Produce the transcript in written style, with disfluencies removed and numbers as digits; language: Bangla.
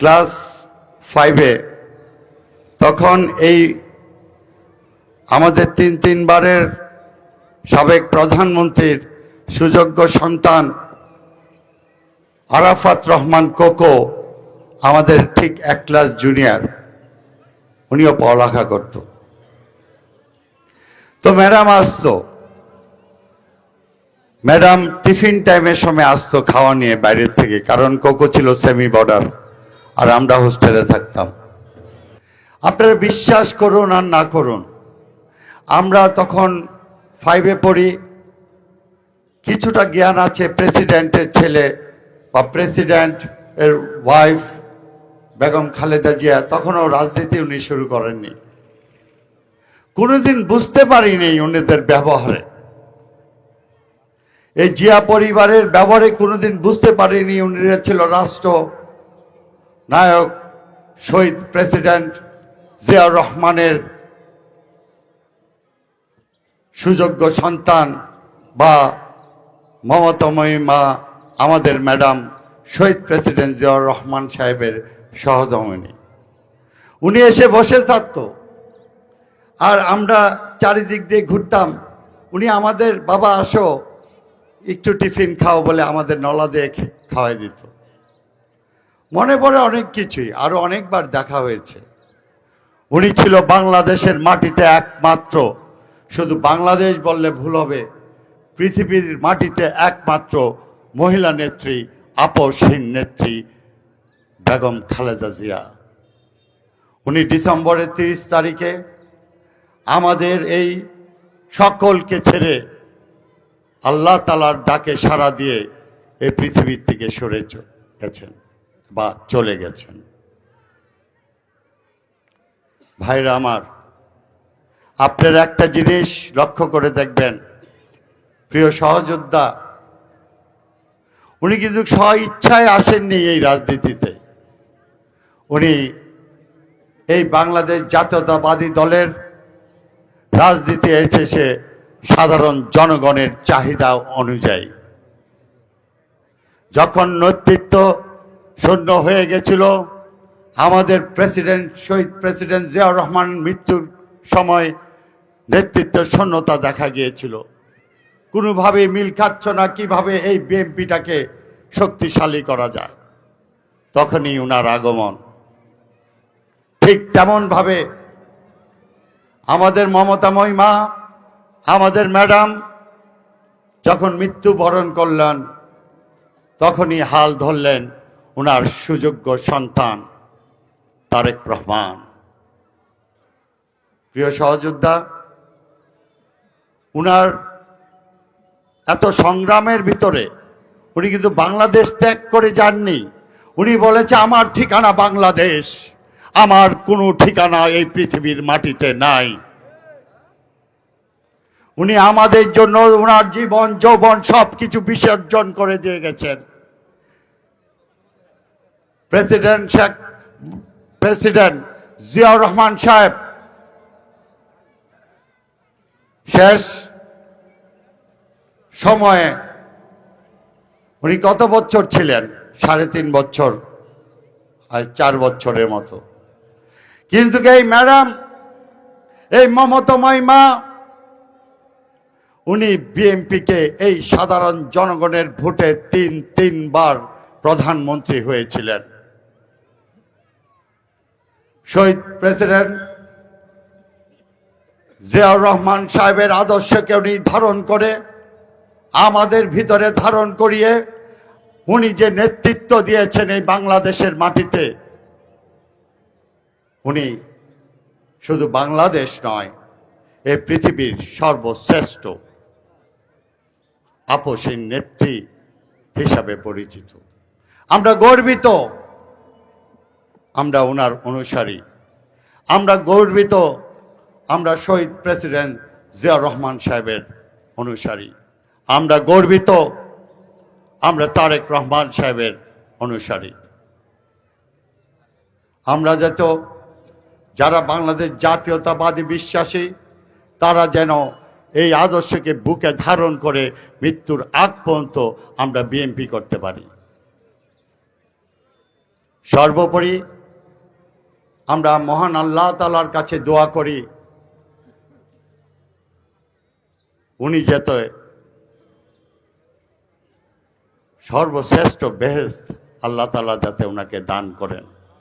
ক্লাস 5-এ, তখন এই আমাদের তিনবারের সাবেক প্রধানমন্ত্রীর সুযোগ্য সন্তান আরাফাত রহমান কোকো আমাদের ঠিক 1 ক্লাস জুনিয়র, উনিও পড়ালেখা করত। তো ম্যাডাম আসতো, ম্যাডাম টিফিন টাইমের সময় আসতো খাওয়া নিয়ে বাইরের থেকে, কারণ কোকো ছিল সেমি বর্ডার আর আমরা হোস্টেলে থাকতাম। আপনারা বিশ্বাস করুন আর না করুন, আমরা তখন 5-এ পড়ি, কিছুটা জ্ঞান আছে প্রেসিডেন্টের ছেলে বা প্রেসিডেন্ট এর ওয়াইফ বেগম খালেদা জিয়া, তখনও রাজনীতি উনি শুরু করেননি। কোনোদিন বুঝতে পারিনি উনিদের ব্যবহারে, এই জিয়া পরিবারের ব্যবহারে কোনোদিন বুঝতে পারিনি উনিরা ছিল রাষ্ট্র নায়ক শহীদ প্রেসিডেন্ট জিয়াউর রহমানের সুযোগ্য সন্তান বা মমতাময়ী মা আমাদের ম্যাডাম শহীদ প্রেসিডেন্ট জিয়াউর রহমান সাহেবের সহধর্মিণী। উনি এসে বসে থাকত আর আমরা চারিদিক দিয়ে ঘুরতাম। উনি আমাদের বাবা আসো একটু টিফিন খাও বলে আমাদের নলা দিয়ে খাওয়াই দিত। মনে পড়ে অনেক কিছুই, আরো অনেকবার দেখা হয়েছে। উনি ছিল বাংলাদেশের মাটিতে একমাত্র, শুধু বাংলাদেশ বললে ভুল হবে, পৃথিবীর মাটিতে একমাত্র মহিলা নেত্রী, আপসহীন নেত্রী বেগম খালেদা জিয়া। উনি ডিসেম্বরের 30 তারিখে আমাদের এই সকলকে ছেড়ে আল্লাহ তাআলার ডাকে সাড়া দিয়ে এই পৃথিবীর থেকে সরে গেছেন বা চলে গেছেন। ভাইরা আমার, আপনারা একটা জিনিস লক্ষ্য করে দেখবেন, প্রিয় সহযোদ্ধা, উনি কিন্তু স্ব ইচ্ছায় আসেননি এই রাজনীতিতে। উনি এই বাংলাদেশ জাতীয়তাবাদী দলের রাজনীতি এসেছে সাধারণ জনগণের চাহিদা অনুযায়ী। যখন নেতৃত্ব শূন্য হয়ে গেছিল, আমাদের প্রেসিডেন্ট শহীদ প্রেসিডেন্ট জিয়াউর রহমান মৃত্যুর সময় নেতৃত্ব শূন্যতা দেখা গিয়েছিল, কোনোভাবেই মিল খাচ্ছ না কিভাবে এই বিএনপিটাকে শক্তিশালী করা যায়। তখনই উনার আগমন। ঠিক তেমনভাবে আমাদের মমতাময়ী মা, আমাদের ম্যাডাম যখন মৃত্যুবরণ করলেন, তখনই হাল ধরলেন উনার সুযোগ্য সন্তান তারেক রহমান। প্রিয় সহযোদ্ধা, উনার এত সংগ্রামের ভিতরে উনি কিন্তু বাংলাদেশ ত্যাগ করে যাননি। উনি বলেছে আমার ঠিকানা বাংলাদেশ, আমার কোনো ঠিকানা এই পৃথিবীর মাটিতে নাই। উনি আমাদের জন্য উনার জীবন যৌবন সবকিছু বিসর্জন করে দিয়ে গেছেন। প্রেসিডেন্ট জিয়াউর রহমান সাহেব শেষ সময়ে উনি কত বছর ছিলেন? 3.5 বছর আর 4 বছরের মতো। কিন্তু এই ম্যাডাম, এই মমতাময়ী মা, উনি বিএনপিকে এই সাধারণ জনগণের ভোটে তিনবার প্রধানমন্ত্রী হয়েছিলেন। শহীদ প্রেসিডেন্ট জিয়াউর রহমান সাহেবের আদর্শকে উনি ধারণ করে, আমাদের ভিতরে ধারণ করিয়ে উনি যে নেতৃত্ব দিয়েছেন এই বাংলাদেশের মাটিতে, উনি শুধু বাংলাদেশ নয়, এই পৃথিবীর সর্বশ্রেষ্ঠ আপসহীন নেত্রী হিসাবে পরিচিত। আমরা গর্বিত, আমরা ওনার অনুসারী। আমরা গর্বিত, আমরা শহীদ প্রেসিডেন্ট জিয়াউর রহমান সাহেবের অনুসারী। আমরা গর্বিত, আমরা তারেক রহমান সাহেবের অনুসারী। আমরা যারা বাংলাদেশ জাতীয়তাবাদী বিশ্বাসী, তারা যেন এই আদর্শকে বুকে ধারণ করে মৃত্যুর আগ পর্যন্ত আমরা বিএনপি করতে পারি। সর্বোপরি আমরা মহান আল্লাহ তাআলার কাছে দোয়া করি উনি যাতে সর্বশ্রেষ্ঠ বেহেশত আল্লাহ তাআলা যাতে ওনাকে দান করেন।